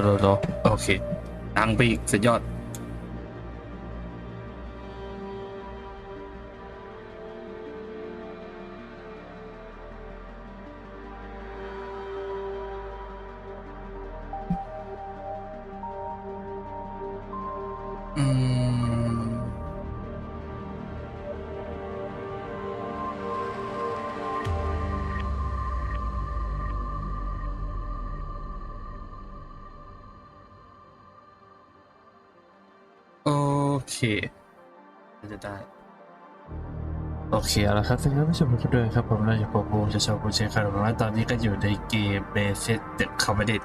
รอโอเคดังไปอีกสุดยอดอืมโอเคจะได้โอเคเอาละครับสวัสดีครับผู้ชมทุกท่านด้วยครับผมเราอยู่กับบูจะชอบบูเชนครับผมว่าตอนนี้ก็อยู่ในเกม Basic The Comedy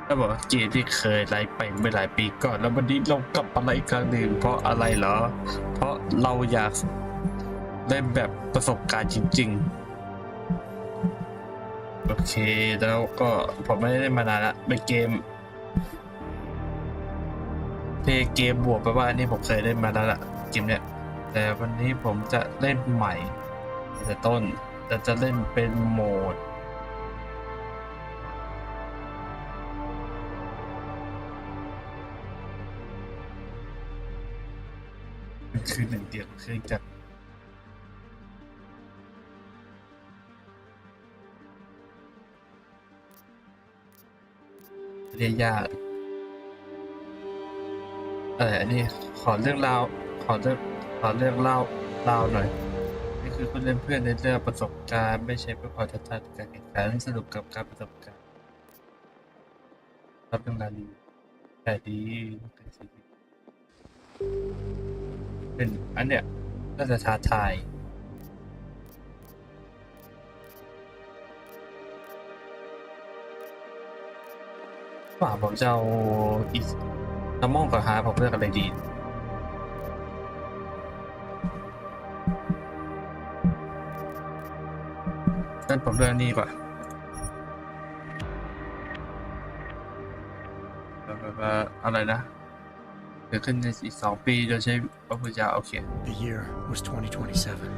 ก็บอกว่าเกมที่เคยไลฟ์ไปเมื่อหลายปีก่อนแล้ววันนี้เรากลับมาไลฟ์อีกครั้งหนึ่งเพราะอะไรเหรอเพราะเราอยากได้แบบประสบการณ์จริงๆโอเคแล้วก็ผมไม่ได้เล่นมานานละเป็นเกมบวกไปว่าอันนี้ผมเคยเล่นมาแล้วล่ะเกมเนี้ยแต่วันนี้ผมจะเล่นใหม่แต่ต้นแต่จะเล่นเป็นโหมดมันคือ1 เดียวเครื่องจักรเรียกยากอะไรอันนี้ขอเรื่องราวขอเรื่องเล่าหน่อยนี่คือคุณเล่นเพื่อนในเรื่องประสบการณ์ไม่ใช่เพื่อความท้าทายการแข่งขันสนุกกับการประสบการณ์รับเรื่องราวดีแต่ดีเป็นอันเนี้ยน่าจะท้าทายว่าผมจะเอาอีกน้ำมองกับฮาผมเลือกอะไรดีงั้นผมเลือกนี่กว่าอะไรนะเกิดขึ้นในอีก2 ปีโดยใช้พระพุทธเจ้าโอเค The year was 2027.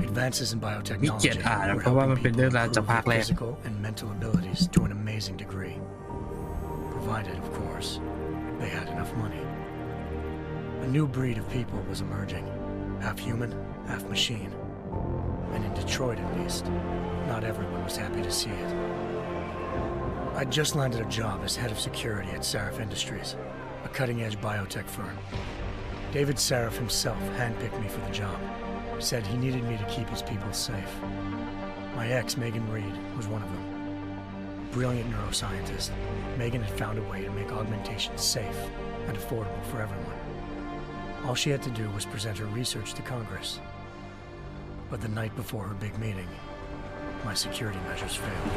Advances in มี biotechnology เกียรติอ่าน were เพราะว่า helping มันเป็น people เรื่องราวจาก improve ภาค their แรก physical and mental abilities to an amazing degree, provided, of course, they had enough money. A new breed of people was emerging, half human, half machine. And in Detroit, at least, not everyone was happy to see it. I'd just landed a job as head of security at Sarif Industries, a cutting-edge biotech firm. David Sarif himself handpicked me for the job. Said he needed me to keep his people safe. My ex, Megan Reed, was one of them. Brilliant neuroscientist, Megan had found a way to make augmentation safe and affordable for everyone. All she had to do was present her research to Congress. But the night before her big meeting, my security measures failed.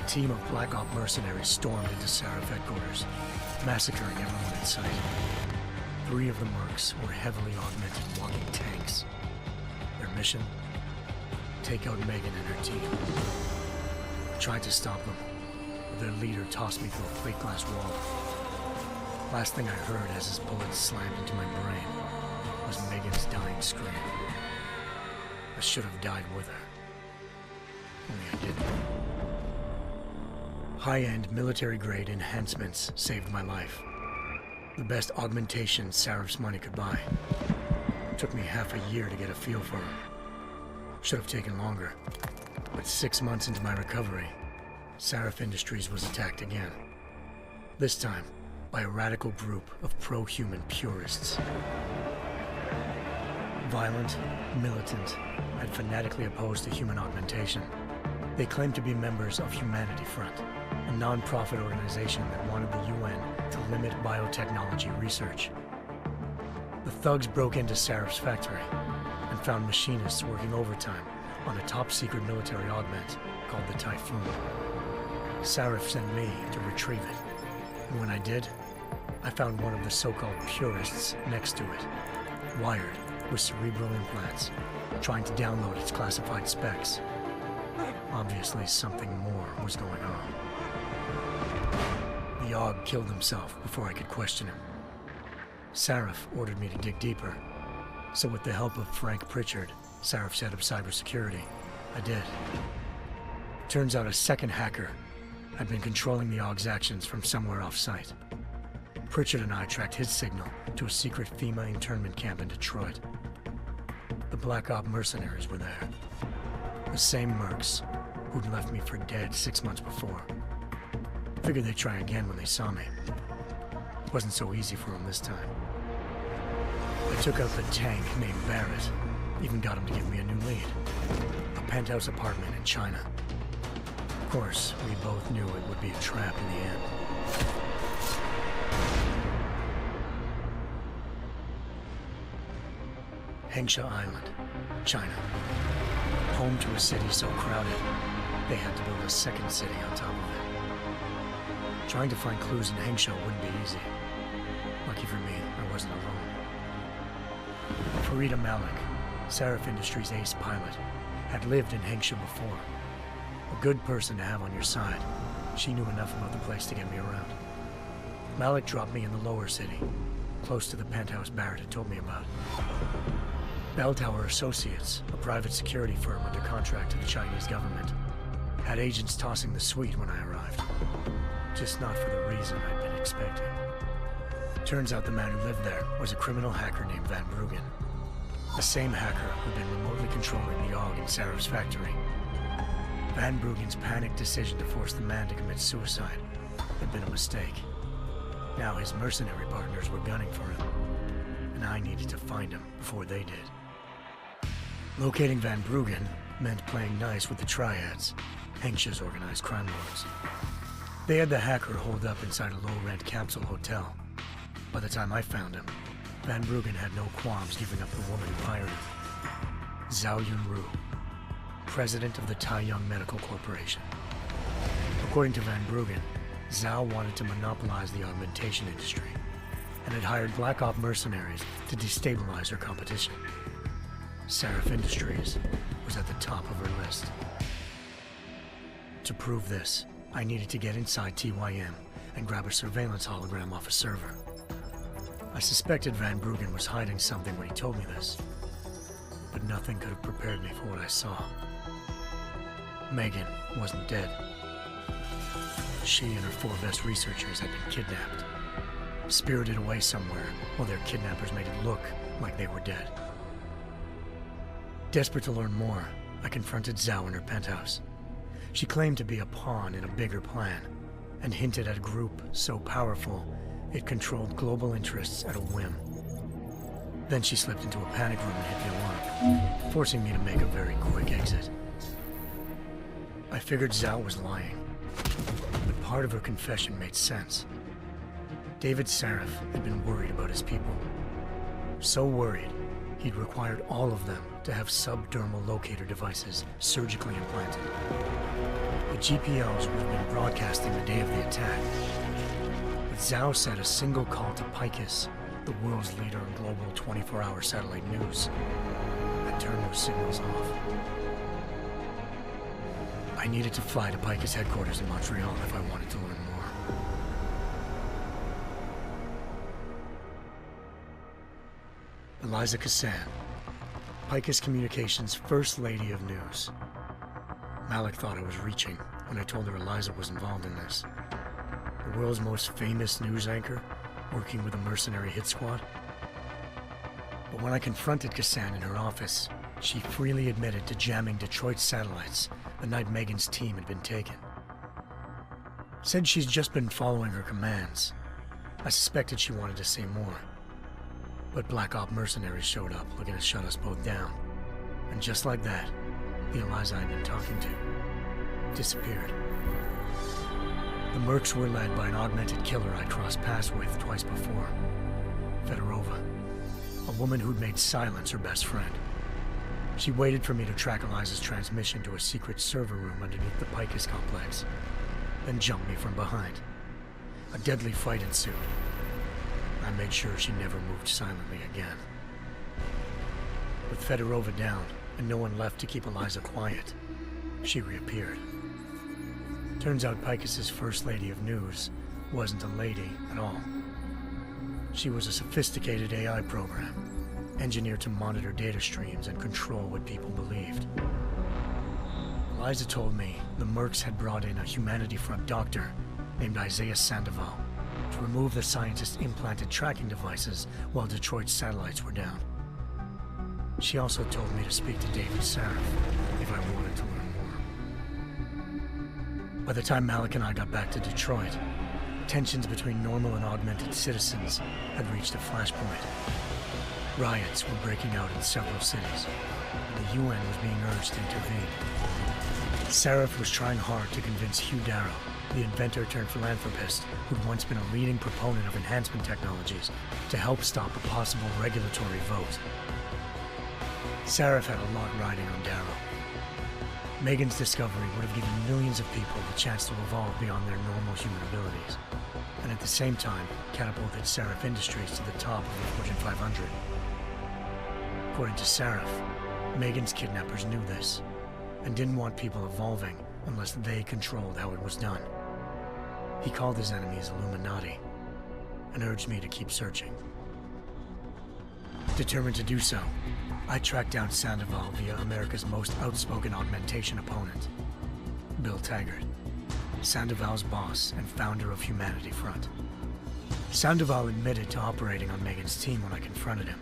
A team of Black Op mercenaries stormed into Sarif headquarters, massacring everyone in sight. 3 of the mercs were heavily augmented walking tanks. Their mission? Take out Megan and her team. I tried to stop them, but their leader tossed me through a plate glass wall. Last thing I heard as his bullets slammed into my brain was Megan's dying scream. I should have died with her. Only I didn't. High-end military-grade enhancements saved my life. The best augmentation Sarif's money could buy. Took me half a year to get a feel for her. Should have taken longer. But 6 months into my recovery, Sarif Industries was attacked again. This time, by a radical group of pro-human purists. Violent, militant, and fanatically opposed to human augmentation. They claimed to be members of Humanity Front, a non-profit organization that wanted the UN to limit biotechnology research. The thugs broke into Sarif's factory and found machinists working overtime on a top-secret military augment called the Typhoon. Sarif sent me to retrieve it, and when I did, I found one of the so-called purists next to it, wired with cerebral implants, trying to download its classified specs. Obviously, something more was going on. The AUG killed himself before I could question him. Sarif ordered me to dig deeper, so with the help of Frank Pritchard, Sarif's head of cybersecurity, I did. Turns out a second hacker, I'd been controlling the AUG's actions from somewhere off-site. Pritchard and I tracked his signal to a secret FEMA internment camp in Detroit. The Black Op mercenaries were there. The same mercs who'd left me for dead 6 months before. Figured they'd try again when they saw me. Wasn't so easy for them this time. I took out the tank named Barrett. Even got him to give me a new lead. A penthouse apartment in China. Of course, we both knew it would be a trap in the end. Hengsha Island, China. Home to a city so crowded, they had to build a second city on top of it. Trying to find clues in Hengsha wouldn't be easy. Lucky for me, I wasn't alone. Farida Malik, Sarif Industries' ace pilot, had lived in Hengsha before. A good person to have on your side. She knew enough about the place to get me around. Malik dropped me in the lower city, close to the penthouse Barrett had told me about. Bell Tower Associates, a private security firm under contract to the Chinese government, had agents tossing the suite when I arrived. Just not for the reason I'd been expecting. Turns out the man who lived there was a criminal hacker named Van Bruggen. The same hacker who'd been remotely controlling the AUG in Sarif's factory. Van Bruggen's panicked decision to force the man to commit suicide had been a mistake. Now his mercenary partners were gunning for him, and I needed to find him before they did. Locating Van Bruggen meant playing nice with the Triads, Hengsha's organized crime lords. They had the hacker holed up inside a low-rent capsule hotel. By the time I found him, Van Bruggen had no qualms giving up the woman who hired him. Zhao Yunru, president of the Taiyang Medical Corporation. According to Van Bruggen, Zhao wanted to monopolize the augmentation industry and had hired Black Op mercenaries to destabilize her competition. Sarif Industries was at the top of her list. To prove this, I needed to get inside TYM and grab a surveillance hologram off a server. I suspected Van Bruggen was hiding something when he told me this, but nothing could have prepared me for what I saw. Megan wasn't dead. She and her 4 best researchers had been kidnapped, spirited away somewhere while their kidnappers made it look like they were dead. Desperate to learn more, I confronted Zhao in her penthouse. She claimed to be a pawn in a bigger plan, and hinted at a group so powerful it controlled global interests at a whim. Then she slipped into a panic room and hit the alarm, forcing me to make a very quick exit. I figured Zhao was lying, but part of her confession made sense. David Sarif had been worried about his people. So worried, he'd required all of them to have subdermal locator devices surgically implanted. The GPLs would have been broadcasting the day of the attack. But Zhao said a single call to Picus, the world's leader in global 24-hour satellite news, had turned those signals off. I needed to fly to Picus headquarters in Montreal if I wanted to learn more. Eliza Kassan, Picus Communications' First Lady of News. Malik thought I was reaching when I told her Eliza was involved in this. The world's most famous news anchor, working with a mercenary hit squad. But when I confronted Kassan in her office, she freely admitted to jamming Detroit's satellites the night Megan's team had been taken. Said she's just been following her commands. I suspected she wanted to say more. But Black Op mercenaries showed up looking to shut us both down. And just like that, the Eliza I'd been talking to disappeared. The mercs were led by an augmented killer I'd crossed paths with twice before, Fedorova, a woman who'd made silence her best friend. She waited for me to track Eliza's transmission to a secret server room underneath the Picus complex, then jumped me from behind. A deadly fight ensued. I made sure she never moved silently again. With Fedorova down and no one left to keep Eliza quiet, she reappeared. Turns out Picus's First Lady of News wasn't a lady at all. She was a sophisticated AI program, engineered to monitor data streams and control what people believed. Eliza told me the Mercs had brought in a Humanity Front doctor named Isaiah Sandoval to remove the scientist's implanted tracking devices while Detroit's satellites were down. She also told me to speak to David Sarif if I wanted to learn more. By the time Malik and I got back to Detroit, tensions between normal and augmented citizens had reached a flashpoint. Riots were breaking out in several cities, and the UN was being urged to intervene. Sarif was trying hard to convince Hugh Darrow, the inventor turned philanthropist who'd once been a leading proponent of enhancement technologies, to help stop a possible regulatory vote. Sarif had a lot riding on Darrow. Megan's discovery would have given millions of people the chance to evolve beyond their normal human abilities, and at the same time catapulted Sarif Industries to the top of the Fortune 500. According to Sarif, Megan's kidnappers knew this, and didn't want people evolving unless they controlled how it was done. He called his enemies Illuminati, and urged me to keep searching. Determined to do so, I tracked down Sandoval via America's most outspoken augmentation opponent, Bill Taggart, Sandoval's boss and founder of Humanity Front. Sandoval admitted to operating on Megan's team when I confronted him,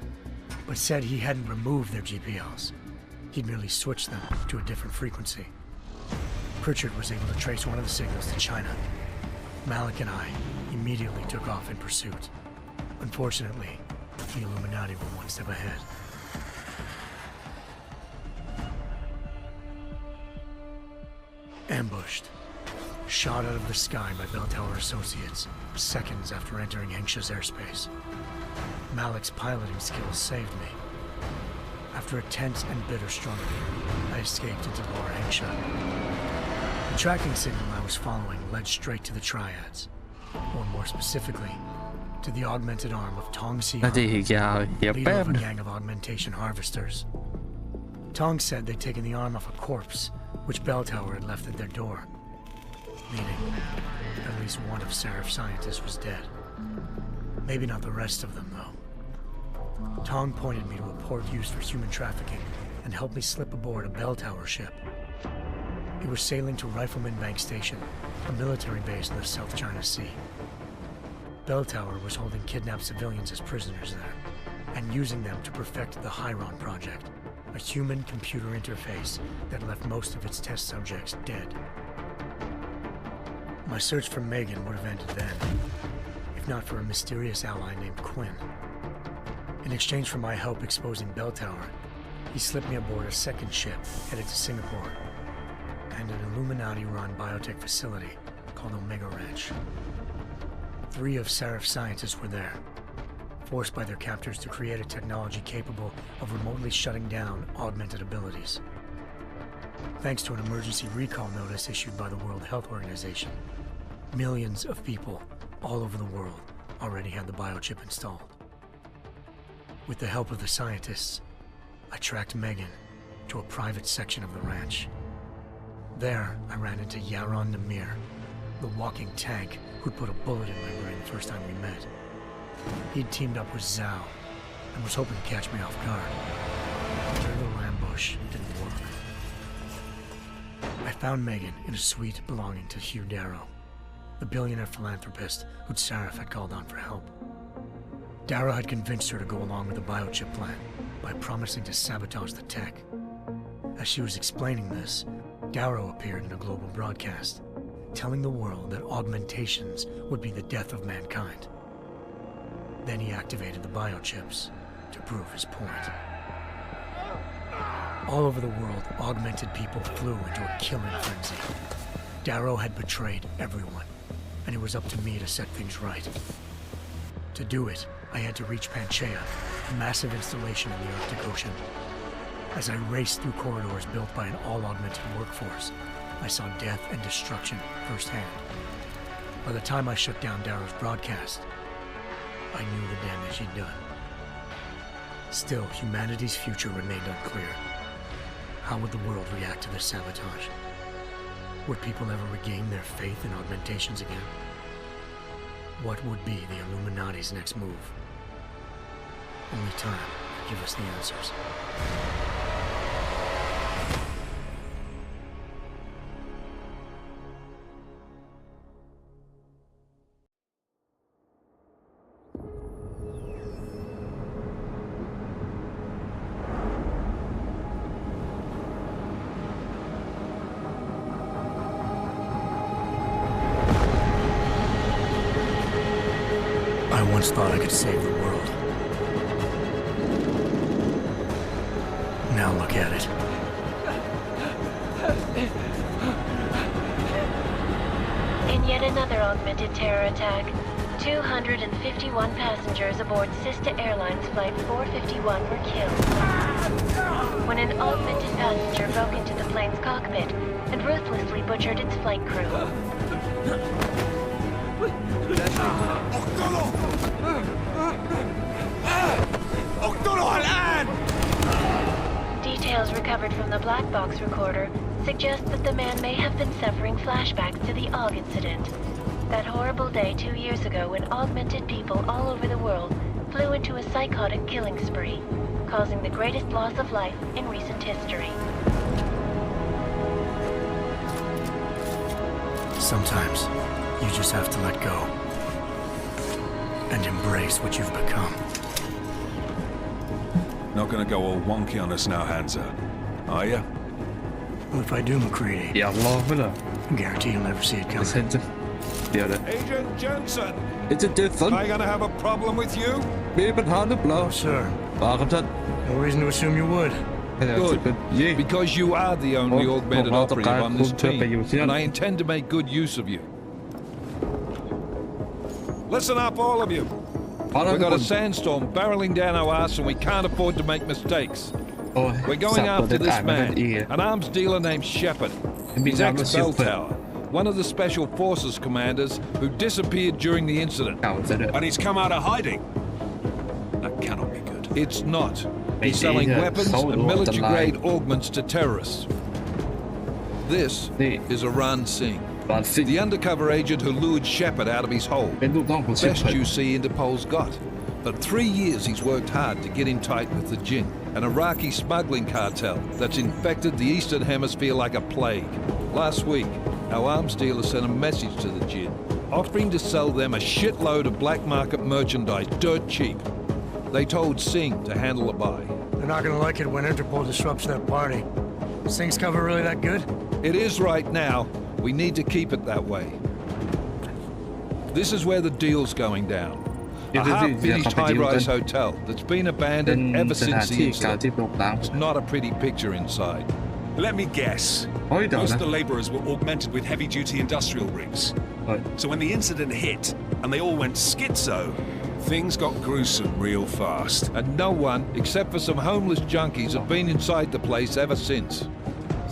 but said he hadn't removed their GPLs. He'd merely switched them to a different frequency. Pritchard was able to trace one of the signals to China. Malik and I immediately took off in pursuit. Unfortunately, the Illuminati were one step ahead. Ambushed. Shot out of the sky by Bell Tower Associates, seconds after entering Hengsha's airspace. Malik's piloting skills saved me. After a tense and bitter struggle, I escaped into Lower Hengsha. The tracking signal I was following led straight to the Triads, or more specifically, to the augmented arm of Tong Si น่าจะอีกยาวเดี๋ยว leader แป๊บ of a นะ gang of augmentation harvesters. Tong said they'd taken the arm off a corpse, which Bell Tower had left at their door, meaning at least one of Sarif's scientists was dead. Maybe not the rest of them, though. Tong pointed me to a port used for human trafficking and helped me slip aboard a Bell Tower ship. It was sailing to Rifleman Bank Station, a military base in the South China Sea. Bell Tower was holding kidnapped civilians as prisoners there, and using them to perfect the Hyron Project, a human-computer interface that left most of its test subjects dead. My search for Megan would have ended then, if not for a mysterious ally named Quinn. In exchange for my help exposing Bell Tower, he slipped me aboard a second ship headed to Singapore and an Illuminati-run biotech facility called Omega Ranch. 3 of Sarif's scientists were there, forced by their captors to create a technology capable of remotely shutting down augmented abilities. Thanks to an emergency recall notice issued by the World Health Organization, millions of people all over the world already had the biochip installed. With the help of the scientists, I tracked Megan to a private section of the ranch. There, I ran into Yaron Namir, the walking tank who'd put a bullet in my brain the first time we met. He'd teamed up with Zhao and was hoping to catch me off guard. Their little ambush didn't work. I found Megan in a suite belonging to Hugh Darrow, the billionaire philanthropist who'd Sarif had called on for help. Darrow had convinced her to go along with the biochip plan by promising to sabotage the tech. As she was explaining this, Darrow appeared in a global broadcast, telling the world that augmentations would be the death of mankind. Then he activated the biochips to prove his point. All over the world, augmented people flew into a killing frenzy. Darrow had betrayed everyone, and it was up to me to set things right. To do it, I had to reach Panchaea, a massive installation in the Arctic Ocean. As I raced through corridors built by an all-augmented workforce, I saw death and destruction firsthand. By the time I shut down Darrow's broadcast, I knew the damage he'd done. Still, humanity's future remained unclear. How would the world react to this sabotage? Would people ever regain their faith in augmentations again? What would be the Illuminati's next move? Only time could give us the answers. I once thought I could save the world. Now look at it. In yet another augmented terror attack, 251 passengers aboard Sister Airlines Flight 451 were killed when an augmented passenger broke into the plane's cockpit and ruthlessly butchered its flight crew. Details recovered from the black box recorder suggest that the man may have been suffering flashbacks to the AUG incident. That horrible day 2 years ago when augmented people all over the world flew into a psychotic killing spree, causing the greatest loss of life in recent history. Sometimes you just have to let go and embrace what you've become. Not gonna go all wonky on us now, Hansa, are you? Well, if I do, McCready, อยากลองไหมล่ะ I guarantee you'll never see it ไม่ coming. ใช่จะเดี๋ยวนะ Agent Jensen, เอเจนต์เจสัน am I gonna have a problem with you? มีปัญหาหรือเปล่า Oh, sir. ป่าครับท่าน No reason to assume you would. ให้เราจะเป็นยี่ Because you are the only Oh, augmented oh, operative on this oh, team, oh, and I intend to make good use of you. Listen up, all of you. พอแล้ว We've ทุก got คน a sandstorm barreling down our arse and we can't afford to make mistakes. โอ้ย We're สั going บตัวเด็ after ดอ่า this นไม่เป็น man, อีก an arms dealer named Shepard. Big He's Arms ex-Bell Shepard. Tower, one of the Special Forces commanders who disappeared during the incident. เก่าซะด้วย And he's come out of hiding. That cannot be good. It's not. Hey, He's selling yeah, weapons so and what the military-grade lie. augments to terrorists. This Yeah. is Iran Singh, บาซิ the undercover agent who lured Shepard out of his hole. เป็นลูกน้องของเชฟ Best you see Interpol's got. For 3 years he's worked hard to get him tight with the Jinn, an Iraqi smuggling cartel that's infected the Eastern Hemisphere like a plague. Last week, our arms dealer sent a message to the Jinn, offering to sell them a shitload of black market merchandise dirt cheap. They told Singh to handle the buy. They're not gonna like it when Interpol disrupts their party. Singh's cover really that good? It is right now. We need to keep it that way. This is where the deal's going down. A half-finished high-rise hotel that's been เป็น abandoned ever สถาน since the ที่เก่า incident. ที่โปร่งล้าง It's not a pretty picture inside. Let me guess. โอ้ยเดี๋ยว Most นะ of the laborers were augmented with heavy-duty industrial rigs. โอ้ย So when the incident hit and they all went schizo, things got gruesome real fast. And no one, except for some homeless junkies, have been inside the place ever since.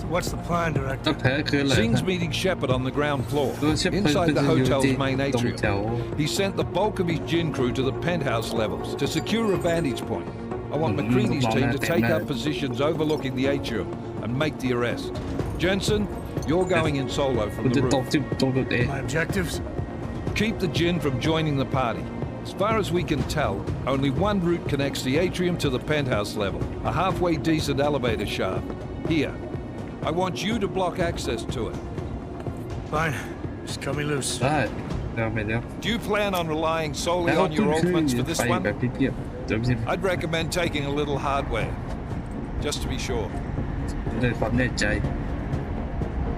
So what's the plan, ต้ Director? องแพ้คืออะไร Singh's นะ meeting Shepard on the ground floor, ตัวเชฟเป็น inside the อยู่ hotel's ที่ main ตรง atrium. แถว He sent the bulk of his gin crew to the penthouse levels to secure a vantage point. I want McCready's team to take up positions overlooking the atrium and make the arrest. Jensen, you're going in solo คุ from ณจะ the ตก roof. ที่ตรงจุดเอ My objectives? Keep the gin from joining the party. As far as we can tell, only one route connects the atrium to the penthouse level, a halfway decent elevator shaft. Here. I want you to block access to it. Fine. Just cut me loose. ได้เดี๋ยวไปเดี๋ยว Do you plan on relying แล้ว solely ก็ on ขึ้น your ขึ้น augments for this ไปแบ one? บเทียบเดี๋ยวจะ I'd recommend taking a little hardware, just to be sure. ด้วยความแน่ใจ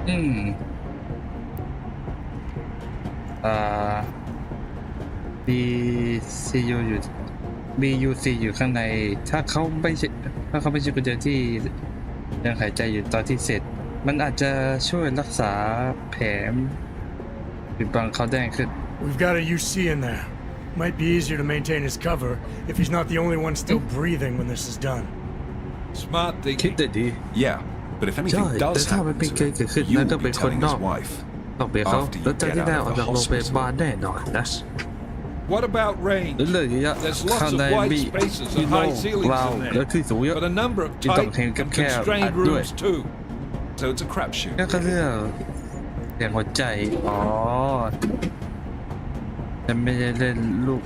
อืมอ่ามีซียูอยู่มียูซีอยู่ข้างในถ้าเขาไม่ใช่กุญแจที่ยังหายใจอยู่ตอนที่เสร็จ มันอาจจะช่วยรักษาแผลปิดบังเขาแดงขึ้น We've got a UC in there. Might be easier to maintain his cover if he's not the only one still breathing when this is done. Smart คิด thinking. ได้ดี Yeah, but if ใช่ anything แต่ does ถ้ามัน happen เป็น to เกิดขึ้น him, you นั่นก็ will เป็น be คน telling น his อก wife ต้องไปเขา after you แล้วเจ้า get ที่ out ได้ of ออก the จากโรงพยา hospital. บาลแน่นอนนะ What about range? แล้วเลยระยะ There's ข้าง lots ใน of มี white spaces มี and โล่ง high ceilings ราว in และ there, ที่สูงเยอะ but a number of ที่ต้อง tight เห็นกับ and แคบอัด constrained ด้วย rooms too. So it's a crapshoot. นั่นก็เรื่องเสียงหัวใจอ๋อแต่ไม่ได้เล่นลูก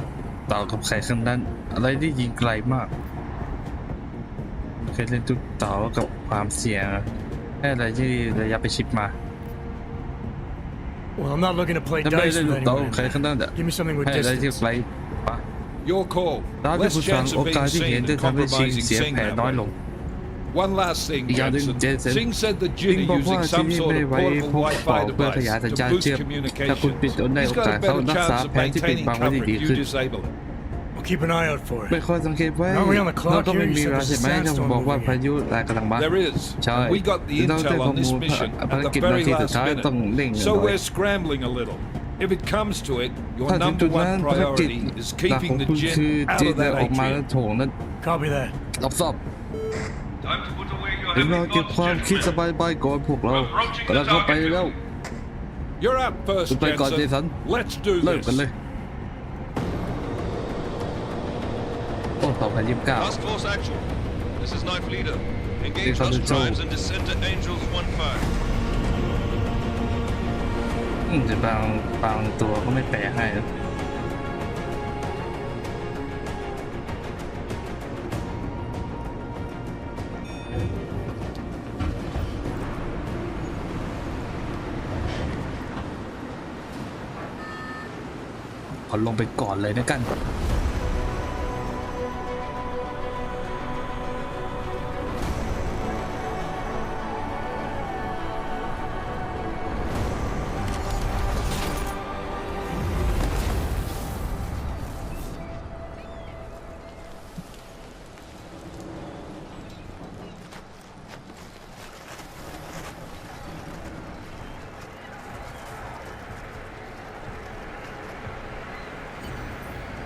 เต่ากับไข่ข้างนั้นอะไรที่ยิงไกลมากเคยเล่นลูกเต่ากับความเสี่ยงแค่อะไรที่ระยะไปชิดมา Well, I'm not looking to play ถ้าไม่ dice ได้ with ลูกเต่า anyone. ใครข้างนั้นอ่ะ Give me something with ให้อะไรที่ distance. ไกลปะ Your call. ตามที่ Less ผู้ฟัง chance โอ of กาส being ที่เห็น seen ได้ and ทำให้ชิง compromising เสีย Singh แผล that น้อย way. ลง One last thing, Yeah, Jensen. Jensen. Singh said the จริ Jin ง are บอกว่า using ที่ some นี่ sort ไม่ of ไว้ portable พบ Wi-Fi เพื่อขยาย device สัญ to ญาณ boost เชื่อมถ้าคุณปิด communication. ได้ He's โอ got กาส a เขา better รักษา chance of แผนที่ปิด maintaining บังไว้ได้ cover ดี if ขึ้น you disable it. We'll keep an eye out for เป็น it. ข้อสังเกตไว้ Now we're on the clock เราก็ไม่ here. You มี said เวลา there's ใช่ a ไหมจะ sandstorm บอกว่า moving พา in. ยุแรงกำลังมา There is. ใช่ And we got the เราได้ intel ข้อ on this มูล mission ภาร at กิจ the นา very ทีสุด last ท้ายต้อง minute. เร่งหน่ So อย we're scrambling a little. If it comes to it, your ถ้าถึงจุ number ดนั้น one ภารกิจ priority is หลักข keeping อง the คุณคือ Jin จี out น of อ that อกมาแล้ว atrium. โถงนั้น Copy that. รับทราบ Time to put away your ถึง heavy เราเก็บ thoughts, ความคิดส gentlemen. บายๆก่อนพวกเรา We're approaching กำลังเข้าไป the target แล้ว You're up first, คุณไปก่อนเจสัน Jensen. Let's do เริ่มกันเล this. ยโอ้2029 Task Force Action. This is Knife Leader. Engage This is Hust the drives zone. and descend to Angels 1-5. แต่บางตัวก็ไม่แปลให้นะขอลงไปก่อนเลยนะกัน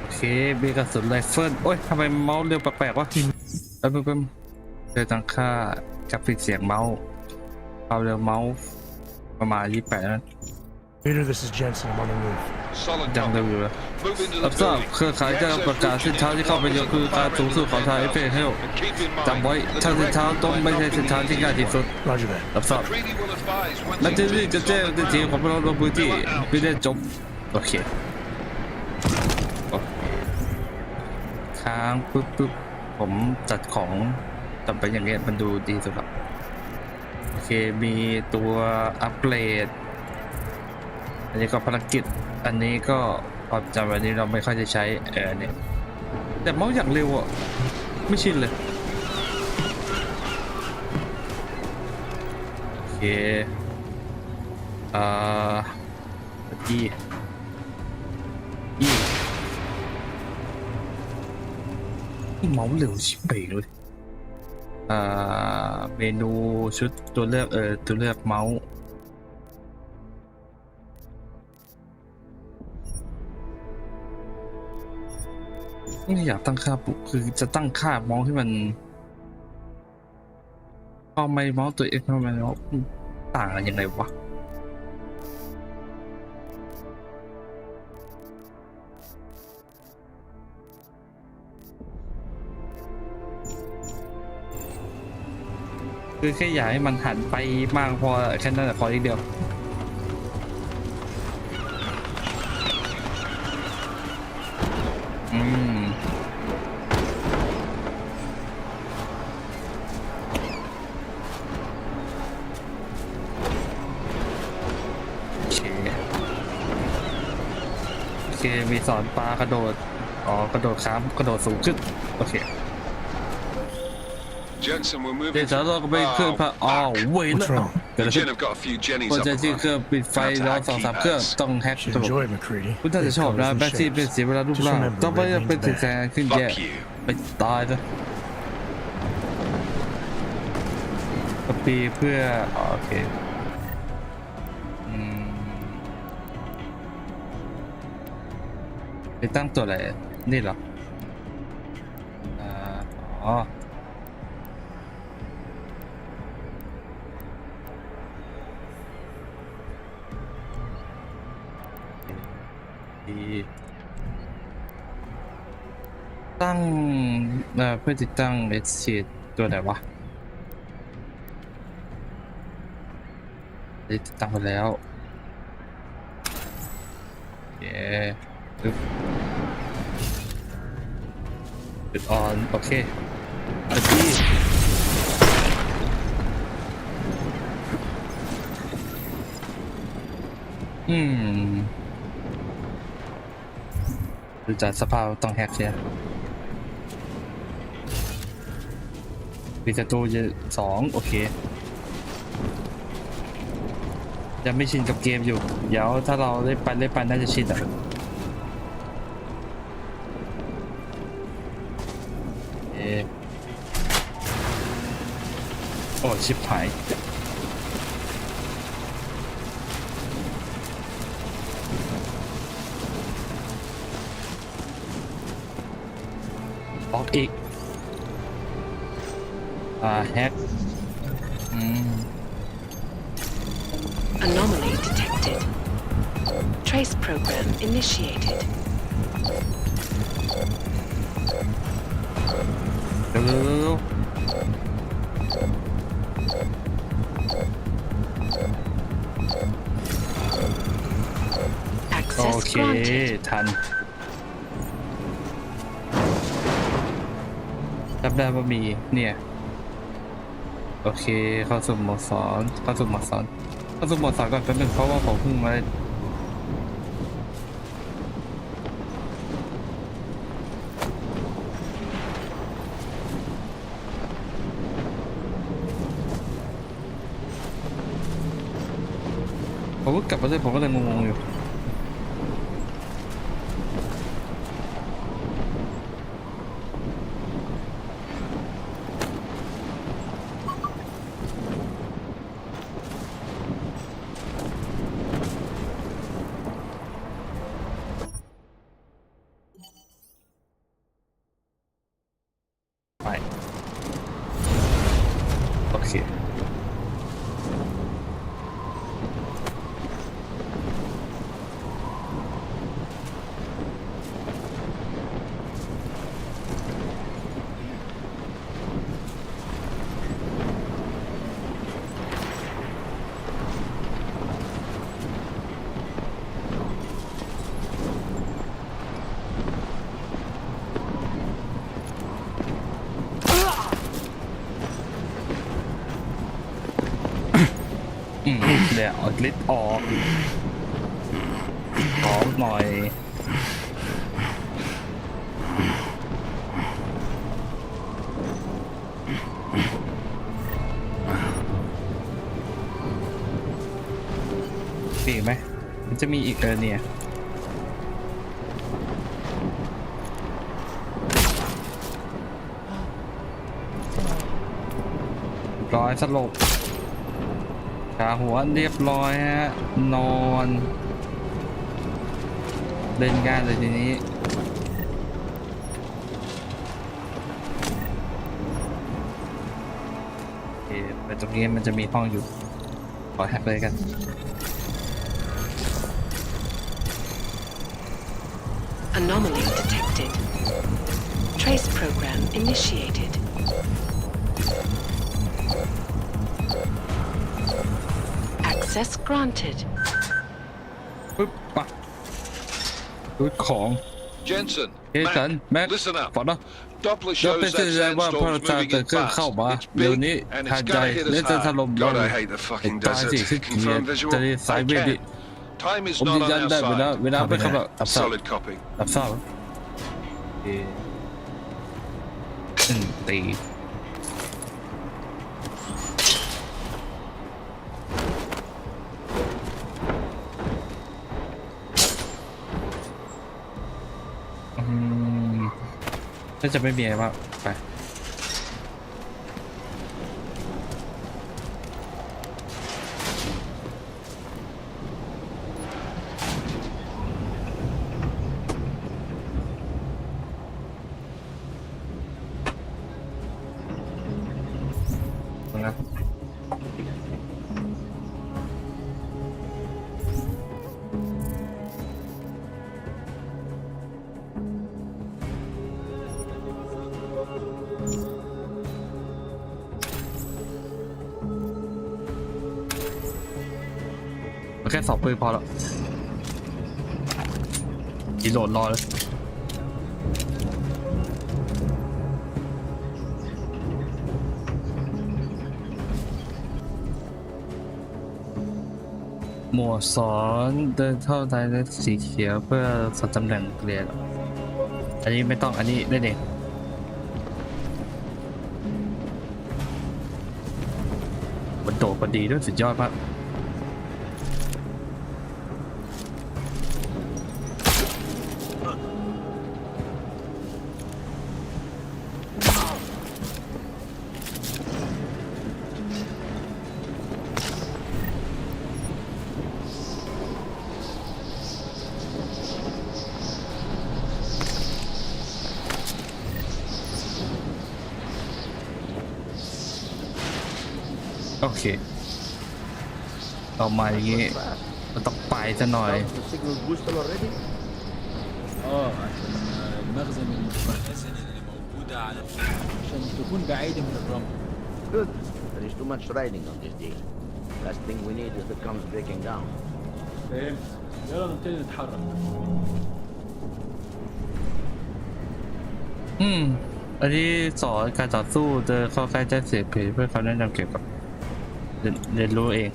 โอเคมีกระสุนไรเฟิลโอ้ยทำไมเมาส์เร็วแปลกๆวะแป๊บเจอตั้งค่ากราฟิกเสียงเมาส์เอาเร็วเมาส์ประมาณ28นะ Leader, this is Jensen. I'm on the roof. Solid ยังเร็ว copy. อยู่เลย Move into รั the บทราบ building. เครือข่ายจะประกาศเส้นทางที่เข้าไปยังคือการสูงสุดของทางเอฟเฟเฮล And keep in จำ mind, ไว้ the ถ้าเส้นทาง direct ตรงไม่ might ใช่ not เส้นทาง be ที่ง่ายที่สุด Roger that. รับทราบ Treaty will advise once และ the จะรีบ team จะ is แจ้ง on ใน the ทีม ground. ของเราลงพื้นที่ไม่ได้จบโอเคค้างปึ๊บผมจัดของจำเป็นอย่างเงี้ยมันดูดีสุดครับโอเคมีตัวอัปเกรดอันนี้ก็ภารกิจอันนี้ก็ความจำอันนี้เราไม่ค่อยจะใช้เนี่ยแต่เมาส์อย่างเร็วอ่ะไม่ชินเลยโอเคนี่เมาส์เร็วชิบเป๋งเลยเมนูชุดตัวเลือกตัวเลือกเมาส์ไม่อยากตั้งค่าปุ๊บคือจะตั้งค่าเมาส์ให้มันพอไม่เมาส์ตัวเองทำไมเมาส์ต่างกันยังไงวะคือแค่อยากให้มันหันไปมากพอแค่นั้นแหละขออีกเดียวโอเคมีสอนปลากระโดดกระโดดข้ามกระโดดสูงขึ้นโอเค Jensen, we're เดี๋ยว moving. จะเราก็ไปเครื่องพักเว้ย What's wrong? เกิดอะไร The ขึ้ Jin น have got a few Jennies คน up จะที่ front. เครื่องปิดไฟรอ2-3 เครื่องต้องแฮก Should ระบบ enjoy it, McCready. คุณน่าจะชอบนะ Colors แบ็ and คซี่เป็น shapes. เสียเวลารูป Just ร่าง remember, ต่อไป red จะ means เป็นสี bad. แสงขึ้นแย่ Fuck you. ไปตายนะสปีเพื่อโอเคไปตั้งตัวอะไรนี่เหรออ๋อตั้งเพื่อติดตั้งเอสชีตัวไหนวะติดตั้งไปแล้วเย้ปิดออนโอเคอันที่ดูจากสภาพต้องแฮกใช่ไหม มีศัตรูจะ2โอเคยังไม่ชินกับเกมอยู่เดี๋ยวถ้าเราเล่นไปน่าจะชินอ่ะโอ้ชิบหายออกอีกแฮกAnomaly detected. Trace program initiated. เร็ว โอ Access เค granted. ทันจำได้ว่ามีเนี่ยโอเคเข้าสู่โหมดสอนก่อนแป๊บนึงเพราะว่าผมเพิ่งมาผมก็กลับมาเลยผมก็เลยงงๆอยู่ไปโอเคเดี๋ยวเอาลิดออกขอหน่อยมีอีกไหมมันจะมีอีกเนี่ยร้อยสลบขาหัวเรียบร้อยฮะนอนเล่นง่ายเลยทีนี้โอเคไปตรงนี้มันจะมีห้องอยู่ขอแฮกเลยกัน Anomaly detected. Trace program initiated. Access granted. ปึ๊บปะดูของ Jensen, เฮ้ยสัน แม็ก listen up. ฝันนะ Doppler เราเป็น shows แส that ดงว่าพระ sandstorm's ราชา moving เกิด in ขึ้น fast. เข้ามา It's เดี๋ยว big นี้ and หา it's ดใหญ่ gonna hit และ us จะถ hard. ล่มเรา God, I hate the fucking ตายสิ desert. ขึ้นเกีย Confirm ร์ visual? ทะเลสาย I เวดิ can. Time is ผม not ยืน on ยัน our ได้เวลา side. ไม่เข้าแบบรับทราบ Solid copy. รับทราบตีน่าจะไม่มีอะไรมากไปนะแค่2 ปืนพอแล้วรีโหลดรอเลยหมวดสอนเดินเข้าไดเรกสีเขียวเพื่อสอดตำแหน่งเรียนอันนี้ไม่ต้องอันนี้ได้เอง มันโดดพอดีด้วยสุดยอดมากโอเคต่อมาอย่างงี้มันต้องไปซะหน่อย The signal's boosted already? عشان المخزن اللي موجودة عشان تكون بعيدة من الرمل. Good. There is too much riding on this deal. Last thing we need is the comms breaking down. فهمت. يلا نبتدي نتحرك. อันนี้สอนการต่อสู้เดินเข้าใกล้แจ้งเสียงเพลงเพื่อคำแนะนำเกี่ยวกับเรียนรู้เอง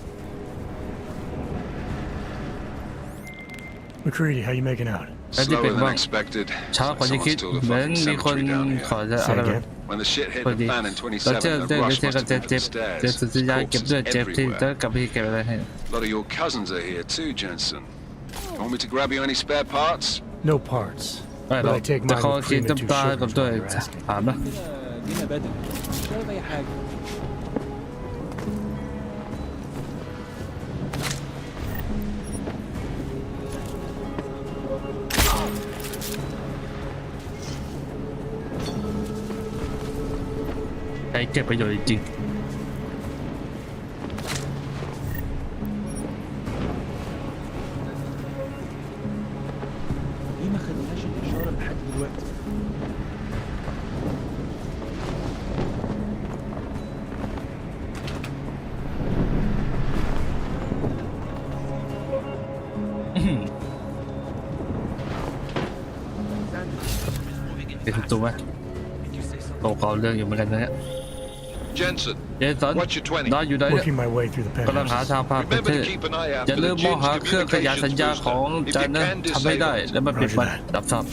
McCready, how you making out? Slower than expected. ช้ากว่าที่คิด Someone stole a เหมือน fucking มีคน cemetery down ขอ here. จะ Say อะไร again? When the shit hit พอ the ดี fan in เราเจอ 27, เจ the อ rush เจอ must กับ have เจ็ been บเจ็บ upstairs. เจอสุดยาเก็บด้วย Corpses เจ็บที่ everywhere. เจอกับพี่เก็บอะไรให้ A lot of your cousins are here too, Jensen. Want me to grab you any spare parts? No parts. ไม่หร But อก I take แต่ mine เขา with คิด cream and two น้ำตากับ sugars ด้วย while you're asking. ถามนะ كده جينا بدري. مش شايف أي حاجة. ใช้เก็บประโยชน์จริง ليه ما خدناش الإشارة لحد دلوقتي؟ๆเป็นตัวไหมโตเก่าเรื่องอยู่เหมือนกันนะเนี่ย Jensen, เจสัน what's your 20? นอนอยู่ไหนเนี่ย Working my way through the กำลังหา penthouses. ทางพาไป Remember เที่ to keep an eye out อย่า for ลื the มมอง Jin's หาเครื่องขยายสัญ communications ญาณของ booster. If จา you นนะ can ทำไม่ได้ disable it. แล้วมาปิดมัน Roger that. ดับซับ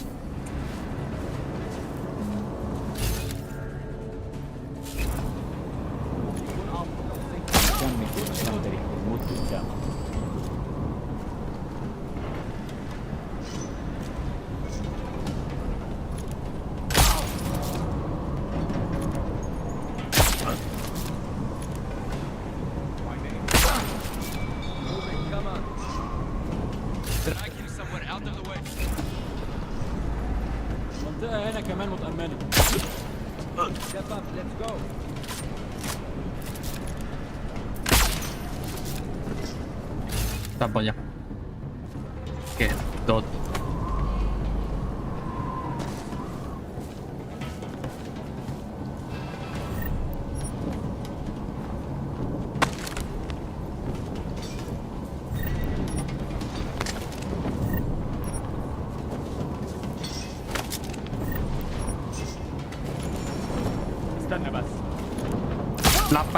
المنطقة هنا كمان متأمنة. Step up, let's go. ตับหมดยังโอเคโดดรับไป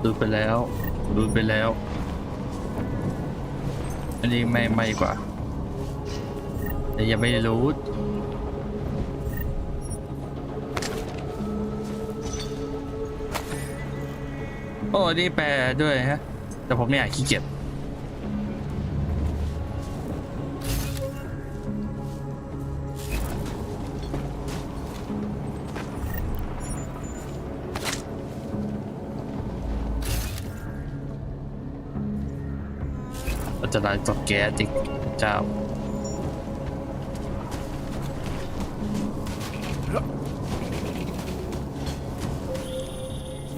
ดูไปแล้วดูไปแล้วอันนี้ไม่กว่าแต่ยังไม่รู้โอ้อันนี้แปลด้วยฮะแต่ผมไม่อยากขี้เกียจจะได้กับแก๊สอีกเจ้า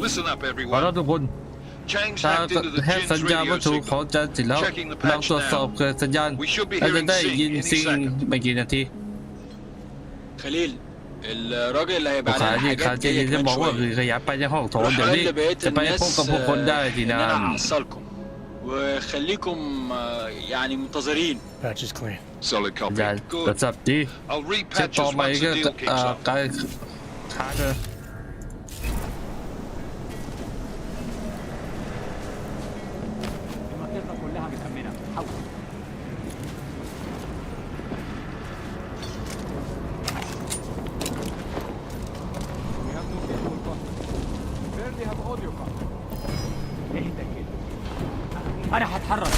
Listen up, ขอรับ everyone. ทุกคน Chang's ถ้า hacked into the แฮก Jin's สัญญาณ radio วัตถุของ signal. จานจิตแล้ว Checking the ลอง patch ตรวจสอบ now. เกิดสัญญาณ We should be เราจะ hearing ได้ยิน sync any ซิง second. ไม่กี่นาที خليل الراجل اللي ลูก هيبقى ค้า علينا ที่ حاجات เขาจะ جاية ยินจะ كمان บอกว่า شوية. ขยับไปในห้องโถง روح เดี๋ยว قول นี้ لبقية จะไปพบ الناس กับพวกคนได้ที إن นะ أنا هحصلكم وخليكم يعني منتظرين. Patch is clean. Solid สัญ copy. ญาณตรวจ Good. สอบดี I'll เช็ค repatch ต่อ us ไป once ก็ the deal kicks off. การค้าเลย المنطقة كلها متأمنة. حاول. اهدى كده انا هتحرك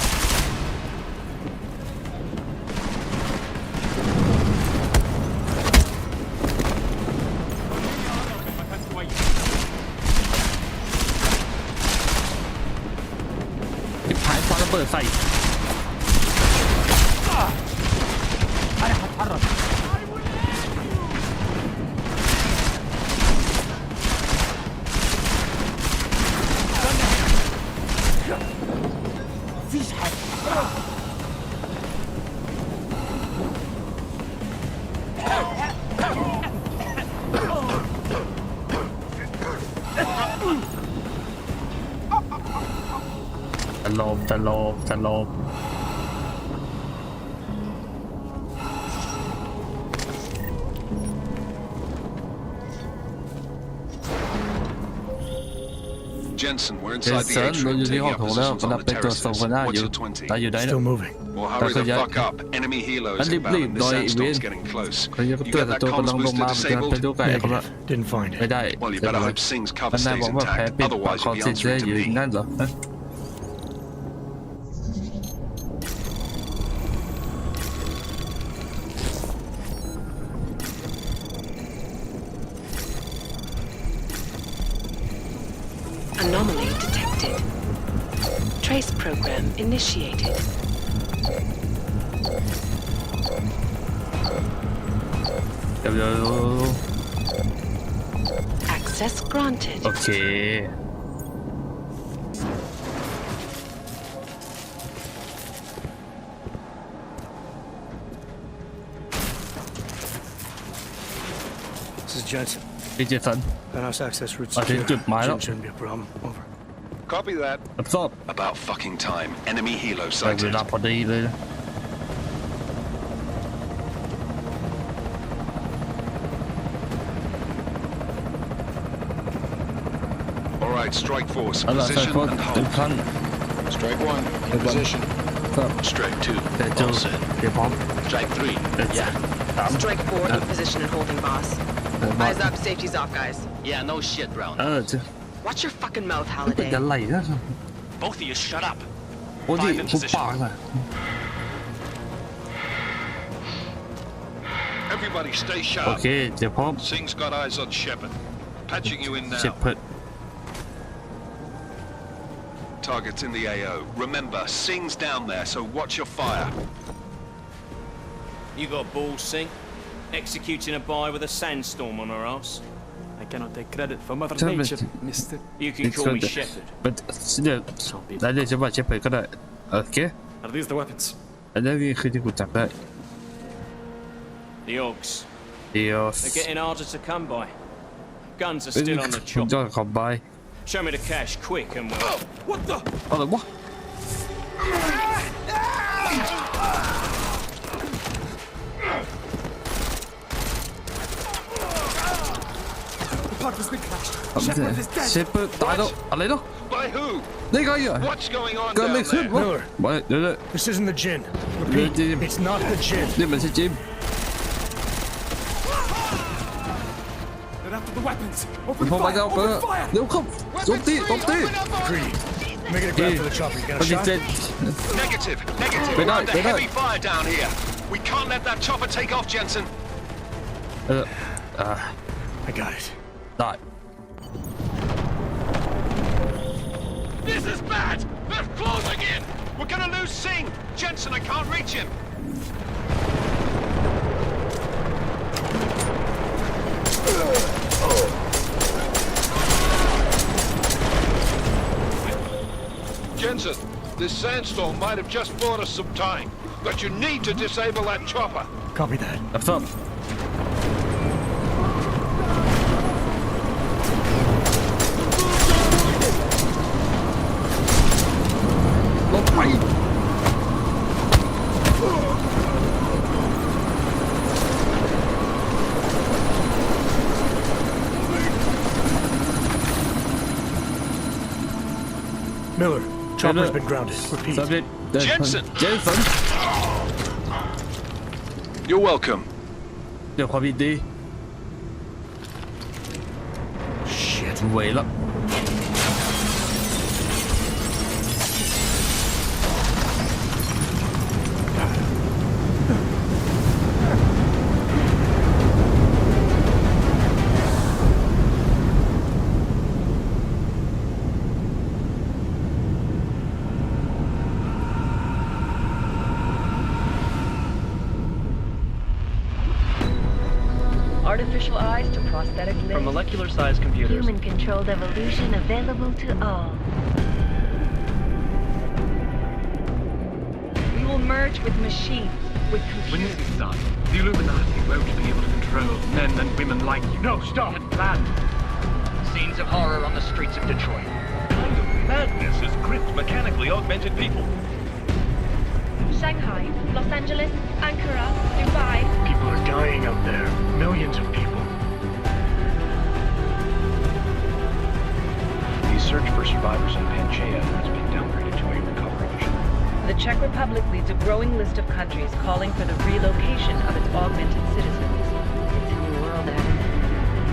ถ่ายควันระเบิดใส่ انا هتحرك مفيش حاجةตลบ Jensen, we're เจ inside the สัน atrium. เราอยู่ที่ห้อง Taking โถ up งแล้ว positions กำลั on ง the ไปตรวจสอบ terraces. หัวหน้าอยู่ Watch your 20. ตายอยู่ได้นะ Still moving. Well, hurry the That's fuck up. Enemy helos Anh inbound, and this đôi sandstorm's Uyên. getting close. เขายัง You เตือน get that ตัวกำลั comms งลง booster มาเหมือนกันไป disabled? ดูไก่เขาละ Negative. Didn't find ไม่ it. ได้ Well, you เดี๋ยว better นะ hope Singh's มั cover นนาย stays บอกว่าแพ้ intact. ปิดปาก Otherwise, คอ you'll be สิทธิ์ได้ answering อยู่ to me. นั่นเหรอฮะ Anomaly detected. Trace program initiated. เดี๋ยว Access granted. โอเค This is Jensen. พี่เจสัน Penthouse access route I think secure. it might Jim not. shouldn't be a problem. Over. Copy that. รับทราบ About fucking time. Enemy helo ใส่เว sighted. ลาพอดีเลยนะ All right, strike force. เอาล่ะใส่ Position โค้ด and ถึง hold. ขั้น Strike 1, in Good one. position. ครับ Strike 2, แต่จู all set. เดี๋ยวพร้อม Strike 3, เดี๋ยวสาม Strike 4 in position and holding, boss. เดี๋ยวมา Eyes up, safety's off, guys. yeah, no shit, Brown. จะ Watch your fucking mouth, เป็น Holiday. อะไรนะ Both of you shut up. โอ้ดิคุปปากอะ Everybody stay โอ sharp. เคเดี๋ยวพร้อม Singh's got eyes on Shepard. Patching you in เช็ด now. เพิด Targets in the AO. Remember, Singh's down there, so watch your fire. You got balls, Singh? Executing a buy with a sandstorm on her ass? I cannot take credit for Mother Tell me- Nature, mister. You can call me Shepard. เป็นเดี๋ยวได้เรียกฉันว่าเช็ดเพิดก็ได้โอเค Are these the weapons? อันนี้คือที่กูจับได้ The Ogs. เดี๋ยว They're getting harder to come by. Guns are เป็น still on the คุณ chop. ยอดคอมไบ Show me the cash quick and we'll... What the? อะไรวะ The part has been crashed. เช Shepard is dead. ฟเปิดตายแล้วอะไรเนาะ By who? ได้ไงอ่ะ What's going on เกิดอะไร down ขึ้น there? วะ Miller. ไม่เดี๋ยว This isn't the Jinn. Repeat, Jim. it's not the Jinn. นี่มันใช่จิม They're after the weapons. คุณ Open พ่อมา fire! แล้วเปิด Open fire! เร็วเข้าโจมตีโจมตี Greedy. Making a grab for the chopper. You got ป a ฏิ shot? เสธ Negative. Negative. Wait, We're no, under wait, no. heavy fire down here. We can't let that chopper take off, Jensen. I got it. ได้ This is bad. They're closing in. We're gonna lose Singh. Jensen, I can't reach him. Jensen, this sandstorm might have just bought us some time, but you need to disable that chopper. Copy that. รับทราบ ลงไป Miller, chopper's been grounded. Repeat. สำเร็จ Jensen เจสัน You're welcome. เดี๋ยวความยินดี Shit. เวยแล้ว prosthetic From limbs. molecular-sized computers. Human-controlled evolution available to all. We will merge with machines, with When this computers. is done, the Illuminati won't be able to control men and women like you. No, stop! Land! Scenes of horror on the streets of Detroit. Kind of madness has gripped mechanically augmented people. Shanghai, Los Angeles, Ankara, Dubai. People are dying out there. Millions of people. The search for survivors in Pangaea has been downgraded to a recovery mission. The Czech Republic leads a growing list of countries calling for the relocation of its augmented citizens. It's a new world, Adam.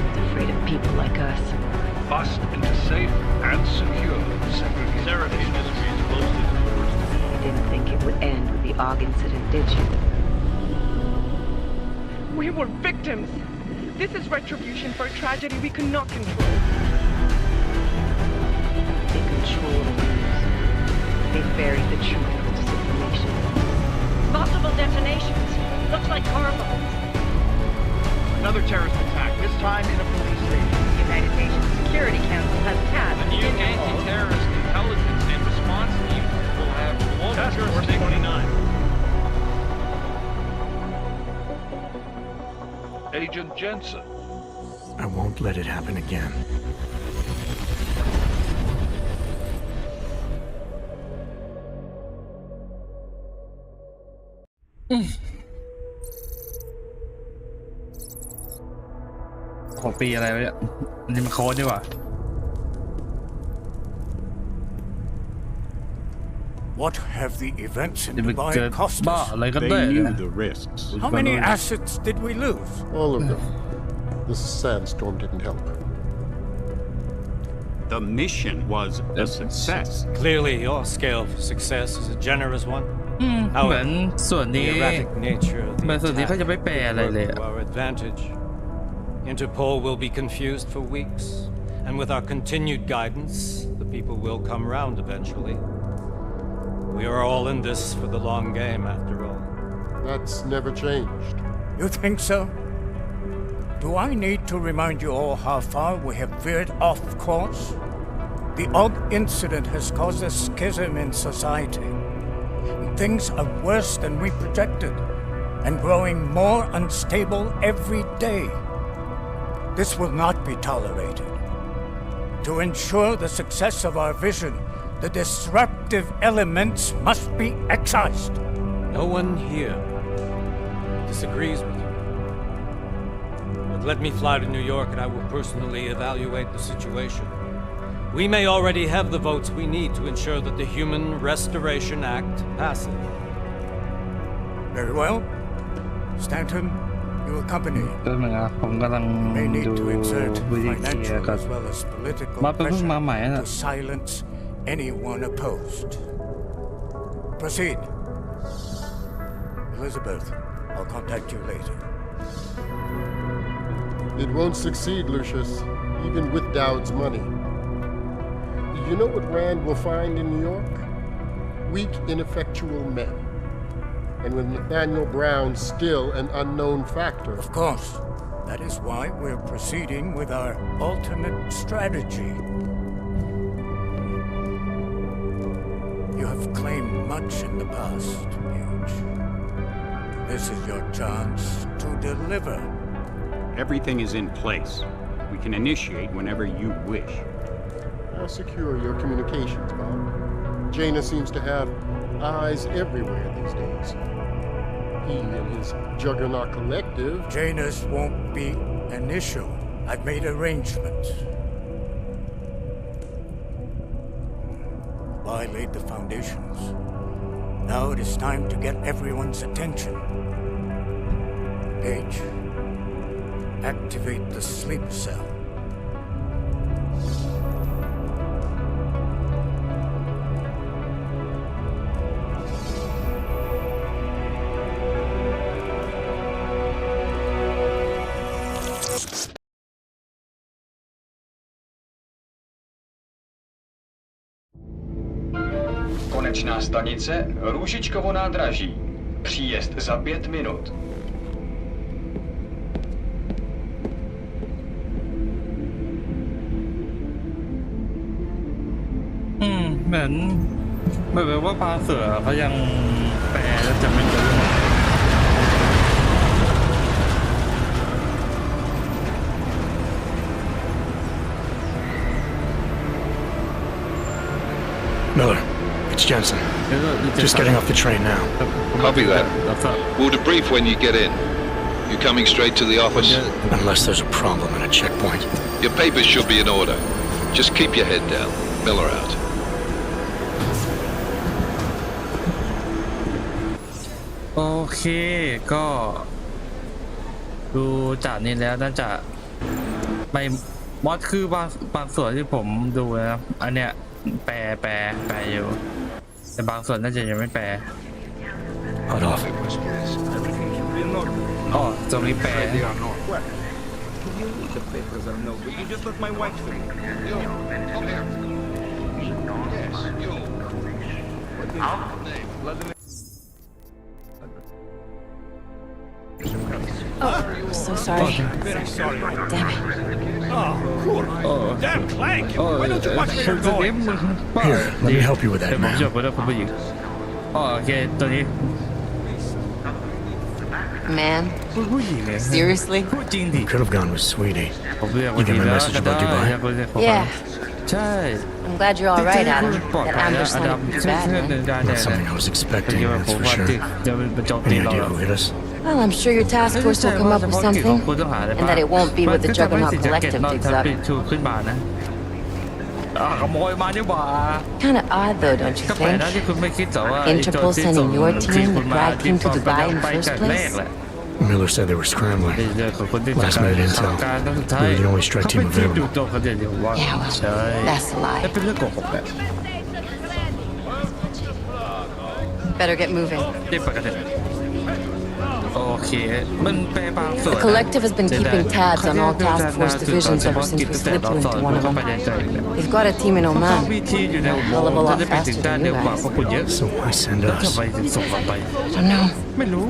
It's afraid of people like us. Bust into safe and secure segregation. Serenade Industries closely towards You didn't think it would end with the AUG incident, did you? We were victims. This is retribution for a tragedy we cannot control. They control the news. They buried the truth with disinformation. Multiple detonations. Looks like car bombs. Another terrorist attack, this time in a police station. The United Nations Security Council has passed The new anti-terrorist intelligence and response team will have global jurisdiction. 29. Agent Jensen. I won't let it happen again. Mm. ของปีอะไรวะเนี่ยนี่มันโค้ดดีกว่า What have the events in นี่มัน Dubai เกิด cost บ้า us? อะไรกัน They แน่ knew เนี่ย the risks. How many assets did we lose? All of them. This sandstorm didn't help. The mission was a success. Clearly, your scale of success is a generous one. เหมือนส่วนนี้ The erratic nature of เหมือน the ส่วนนี้เขาจะไม่ attack แปลอะไรเลย worked to our advantage. Interpol will be confused for weeks, and with our continued guidance, the people will come round eventually. We are all in this for the long game, after all. That's never changed. You think so? Do I need to remind you all how far we have veered off course? The Og incident has caused a schism in society. Things are worse than we projected, and growing more unstable every day. This will not be tolerated. To ensure the success of our vision, the disruptive elements must be excised. No one here disagrees with you. But let me fly to New York and I will personally evaluate the situation. We may already have the votes we need to ensure that the Human Restoration Act passes. Very well. Stanton, you accompany. ก็เหมือนกันผมกำลัง May need ดู to exert วิธีเคลีย financial ร์กับ as well as political มาเป็นเพิ่งมาใหม่นะ pressure to silence anyone opposed. Proceed. Elizabeth, I'll contact you later. It won't succeed, Lucius, even with Dowd's money. You know what Rand will find in New York? Weak, ineffectual men. And with Nathaniel Brown still an unknown factor. Of course. That is why we're proceeding with our alternate strategy. You have claimed much in the past, Paige. This is your chance to deliver. Everything is in place. We can initiate whenever you wish. I'll secure your communications, Bob. Jaina seems to have eyes everywhere these days. He and his Juggernaut Collective. Janus won't be an issue. I've made arrangements. I laid the foundations. Now it is time to get everyone's attention. Paige, activate the sleep cell. Konečná stanice Růžičkovo nádraží. Příjezd za 5 minut. เหมือนว่าปลาเสือเขายังแปลแล้วจะไม่เจอ Miller, it's Jensen. Just getting off the train now. Copy that. We'll debrief when you get in. You coming straight to the office? Unless there's a problem at a checkpoint. Your papers should be in order. Just keep your head down. Miller out. โอเคก็ดูจากนี้แล้วน่าจะไม่มอดคืบางส่วนที่ผมดูนะครับอันเนี้ยแปลอยู่แต่บางส่วนน่าจะยังไม่แปล Hot off. อ๋อตรงนี้แปล The papers are no good. You just let my wife through. You, come here. Yes, you. What is your name? Oh, so sorry. Very sorry. Damn it. Oh, cool. Damn Clank. Why don't you watch where you're going? Here, let me help you with that, ผมจะ man. พูดกับผู้หญิงอ๋อโอเคตัวนี้ Man, ผู้หญิงเลย seriously? พูดจริงดิ Could have gone with Sweetie. ผมเรียก You ว่า get ดี my แล้ว message ก็ about ได้ Dubai? อยากรู้เรื่องของ Yeah. ใช่ I'm glad you're all right, Adam. ปลอด That ภัยแล้ว ambush อดัม sounded ช่วย pretty เพื่อน bad, เดิ man. นได้แน่ Not something I was แต่ expecting, คิดว่า that's ผม for ว่า sure. จะเป็นโจมตี Any เรา idea who hit us? Well, I'm sure your task force will come up with something, and that it won't be what the Juggernaut Collective digs up. ชูขึ้นมานะขโมยมานี่หว่า Kind of odd, though, don't you ก็แปลก think? นะที่คุณไม่คิดแต่ว่า Interpol sending your team that dragged him to Dubai in the ไป first จากแรก place? แหละ Miller said they were scrambling. เรื่องของคนที่ Last minute intel. การต้องสุดท้าย We were the only strike เขา team เป็นทีม available. ดูตัวเขาเดียวว่า Yeah, well, ใช่ that's a lie. และเป็นเรื่องโกหกแบบ Better get moving. ที่ปกติโอเคมันแปลบางส่วน The collective has been keeping tabs on all task force divisions ever since we slipped into one of them. They've got a team in เขา Oman. มีทีมอยู่ใน A hell of a จะ lot ได้ไปถึง faster ด้าน than เร็ you วกว่า guys. พวกคุณเยอะ So why send แล้วทำ us? ไมถึงส่งเราไป Don't know. ไม่รู้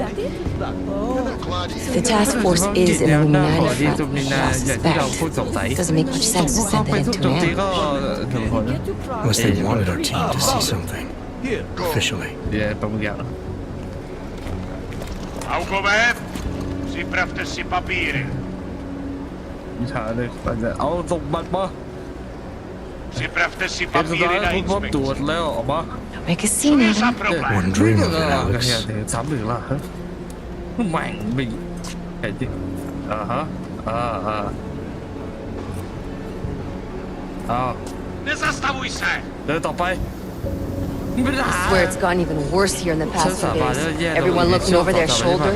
The task force is an แนวหน้าข Illuminati องดี front. จุมินา I อย่างที่เราพูด suspect. สงสัย Doesn't make much sense to เข้า send ไป them ทุก to โจมตี man. ก็ถึงผล Unless they wanted our team to see something. Officially. เดี๋ยวประมุขอย่าง Augovev, si pravte si papíry. วิชาเลยเอาส่งบัตรมา Si pravte si เอกสาร papíry na คุณพบตรวจ inspekt. แล้วออกมา Make a scene, Jest Adam. problem. One dream of it, ก็ Alex. สามหรือล่ะฮะแม่งไม่เห็นดิฮะNie zastawuj se! เดินต่อไปไม่ได้ I swear it's gotten even worse here in the past few days. Everyone looking over their shoulder.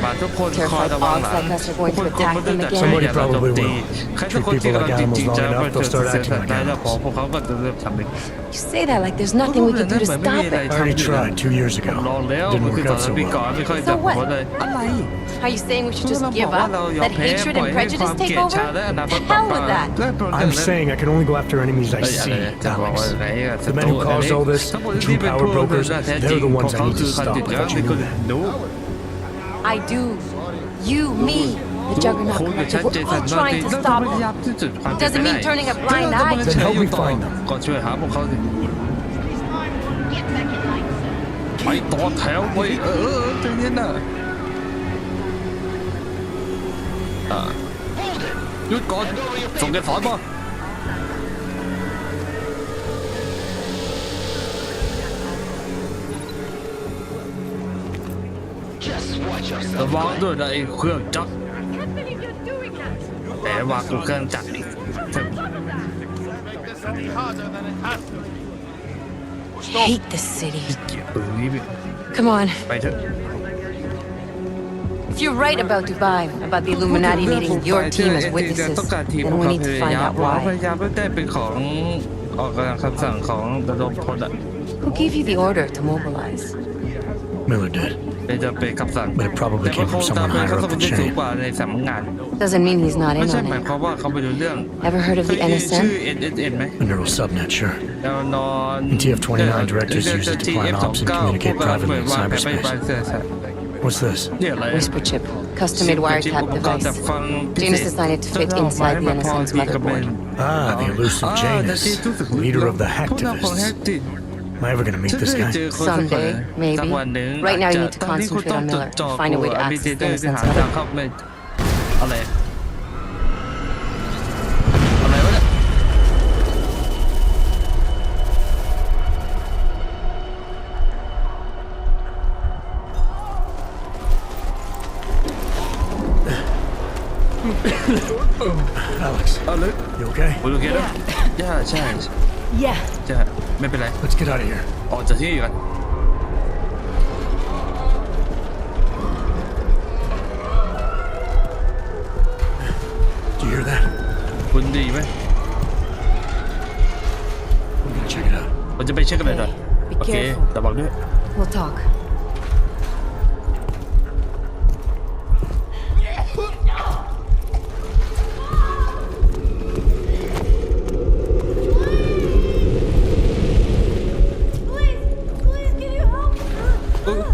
Terrified dogs like us are going to attack them again. Somebody probably will. ใครสักคนที่กำลังจริงๆจะไปเจอ They'll start เสีย acting สัต like ว์ได้แล้ว animals. พวกเขาก็จะเริ่มทำเอง You say that like there's nothing we can do to stop I it. already tried 2 years ผม ago. ลองแล้ว Didn't มันคือ work ตอน out นั้ so นพี่ก่อน well. ไม่ค่อยจับหัวเลยอะไร Are you saying we should just เรา give บอกว่า up? เรายอม Let แพ้ hatred ปล่อย and ให้ความ prejudice เกลี take ยด over? ชาและอนาค The ตต่อ hell ไป with that. และโปรด I'm saying I can only go after enemies I อะไร see, จะบอกว่า Alex. ไหน The men who caused all this, ทั้งหมด the ที่ true เป็น power ผู้ brokers, แท้จริ they're ง the ของ ones I เขา need คื to อคัน stop. ติด I เยอะ thought ที่ you คุณ knew that. รู้ I do. You, me, the Juggernaut คุณกับ Collective. ชัดเจ We're น all สัน trying to แล้ว stop พยายาม them. ที่สุดความเป็นไป Doesn't ได้ mean turning a blind ก็ eye. ต้อง Then เชื่อ help อยู่ me ต่อ find them. ก่อนช่วยหาพวกเขาสิไปต่อแถวไปใจเย็นน่ะหยุดก่อนส่งเอกสารมาระวังด้วยนะไอ้เครื่องจักรแต่ว่ากูเครื่องจักรอีก Hate this city. เกลียดปืนนี้ Come on. ไปเถอะ If you're right about Dubai, about the Illuminati needing your team as จะ witnesses, ต้องการทีม then ของ we เขา need พ to ยา find ยาม out พ why. ยายามไม่ได้เป็นของออกคำสั่งของระดมพลอ่ะ Who gave you the order to mobilize? Miller did. จะเป็นคำสั่ง But it probably แต่ก็ came ค from งจะ someone เป็น higher คำ up สั่ง the ที่สูง chain. กว่าในสำนักงาน Doesn't mean he's not ไม่ in ใช่ on หมาย it. ความว่าเขาไม่รู้เรื่อง Ever heard of เค the ยได้ยินชื่อ NSM? NSN ไหม A neural subnet, sure. แนวนอน And TF-29 directors use it to plan ops and communicate privately in cyberspace. What's this? เนี่ยอะไร Whisper chip, custom-made wiretap device. Janus designed it to fit inside the NSM's motherboard. Ah, the elusive Janus, leader of the ผู้นำของ hacktivists. แฮกติด Am I ever gonna meet this guy? Someday, maybe. Right now, you need to concentrate on Miller. Find a way to access the innocence of him. อะไรวะเนี่ยAlex, you okay? โอเคแล้วใช่ Yeah. ไม่เป็นไร Let's get out of here. ออกจากที่นี่กัน Do you hear that? คุณดีไหม We're gonna check it out. เราจะไปเช็คกันเลยหน่อยโอเคระวังด้วย We'll talk.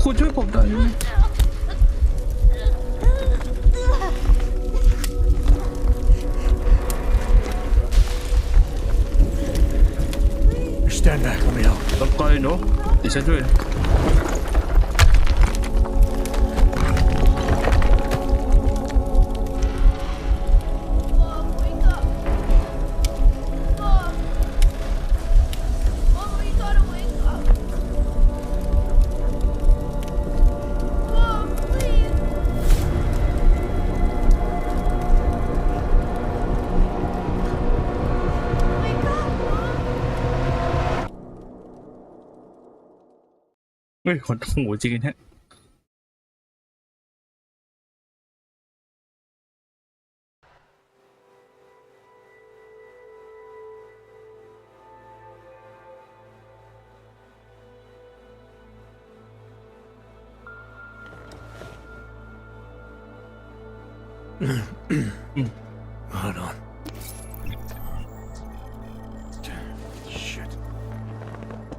คุณช่วยผมหน่อย Stand back, let me help. ต้องคอยหนูเดี๋ยวฉันช่วยเฮ้ยคนหูจริงฮะHold on. Shit.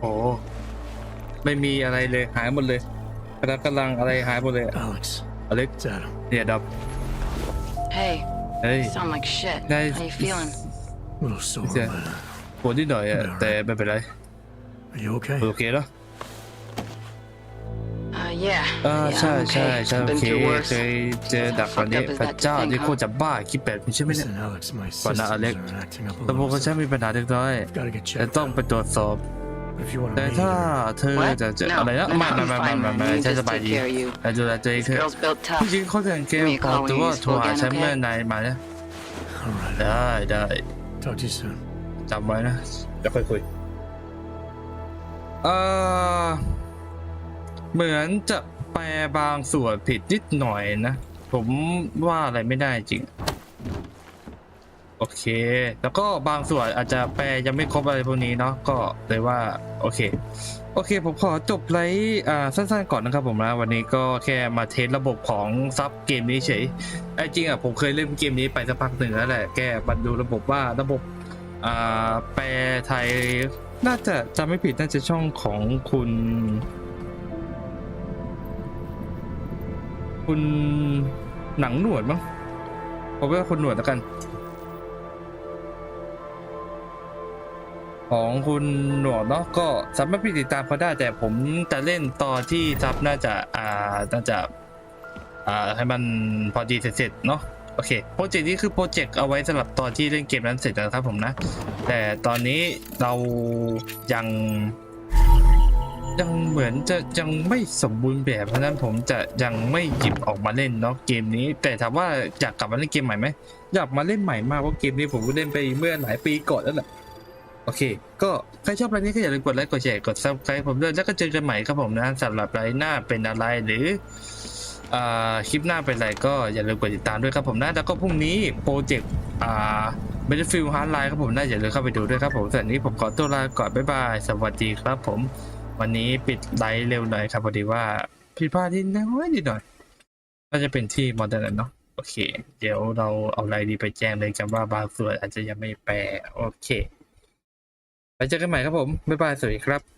โอ้ไม่มีอะไรเลยหายหมดเลยกำลังอะไรหายหมดเลย Alex. อเล็ก It's Adam. เนี่ยดับ Hey. เฮ้ย You sound like shit. Hey. How you feeling? A little sore, but ปวดนิดหน่อยอะแต่ไม่เป็นไร are you okay? โอเคแล้ว Yeah. ใช่ I'm โอ okay. เค Been through worse. เคยเจอดักกว่านี้ Fucked up is พระ that เจ้า thing, ที่ huh? โคตรจะบ้าคิดแบบนี้ใช่ไหมเนี่ย Listen, Alex, my ก่อน systems นะอเล็ก are acting up a ระบบ little. ของฉันมีปัญหาเล็กน้อย Gotta get แต่ checked ต้อง out. ไปตรวจสอบ But if you want แต่ to meet ถ้า her, เธอจะอะไรนะไม่ใช่สบายดีแต่ดูแลตัวเองเถอะ Girl's built ผู้ tough. หญิงเขาแต่งเกมพอตัวโทรหาฉันเมื่อนายมาเนี่ย all right. ได้ Talk to you soon. จำไว้นะจะค่อยคุยเหมือนจะแปลบางส่วนผิดนิดหน่อยนะผมว่าอะไรไม่ได้จริงโอเคแล้วก็บางส่วนอาจจะแปลยังไม่ครบอะไรพวกนี้เนาะก็เลยว่าโอเคผมขอจบไลฟ์สั้นๆก่อนนะครับผมนะวันนี้ก็แค่มาเทสระบบของซับเกมนี้เฉยจริงผมเคยเล่นเกมนี้ไปสักพักหนึ่งแล้วแหละแกมาดูระบบว่าระบบแปลไทยน่าจะจำไม่ผิดน่าจะช่องของคุณหนังหนวดมั้งผมว่าคนหนวดแล้วกันของคุณหนวดเนาะก็สามารถติดตามเขาได้แต่ผมจะเล่นตอนที่ซับน่าจะให้มันพอดีเสร็จเนาะโอเคโปรเจกต์นี้คือโปรเจกต์เอาไว้สำหรับตอนที่เล่นเกมนั้นเสร็จนะครับผมนะแต่ตอนนี้เรายังเหมือนจะยังไม่สมบูรณ์แบบเพราะนั้นผมจะยังไม่หยิบออกมาเล่นเนาะเกมนี้แต่ถามว่าอยากกลับมาเล่นเกมใหม่ไหมอยากมาเล่นใหม่มากเพราะเกมนี้ผมก็เล่นไปเมื่อหลายปีก่อนแล้วแหละโอเคก็ใครชอบไลฟ์นี้ก็อย่าลืมกดไลค์กดแชร์กด Subscribe ผมด้วยแล้วก็เจอกันใหม่ครับผมนะสำหรับไลฟ์หน้าเป็นอะไรหรือคลิปหน้าเป็นอะไรก็อย่าลืมกดติดตามด้วยครับผมนะแล้วก็พรุ่งนี้โปรเจกต์Battlefield Hardline ครับผมนะอย่าลืมเข้าไปดูด้วยครับผมส่วนนี้ผมขอตัวลาก่อนบ๊ายบายสวัสดีครับผมวันนี้ปิดไลฟ์เร็วหน่อยครับพอดีว่าผิดพลาดนิดหน่อยน่าจะเป็นที่มอเตอร์เนาะโอเคเดี๋ยวเราเอาอะไรดีไปแจ้งเลยกันว่าบางส่วนอาจจะยังไม่แปลโอเคไปเจอกันใหม่ครับผมบ๊ายบายสวัสดีครับ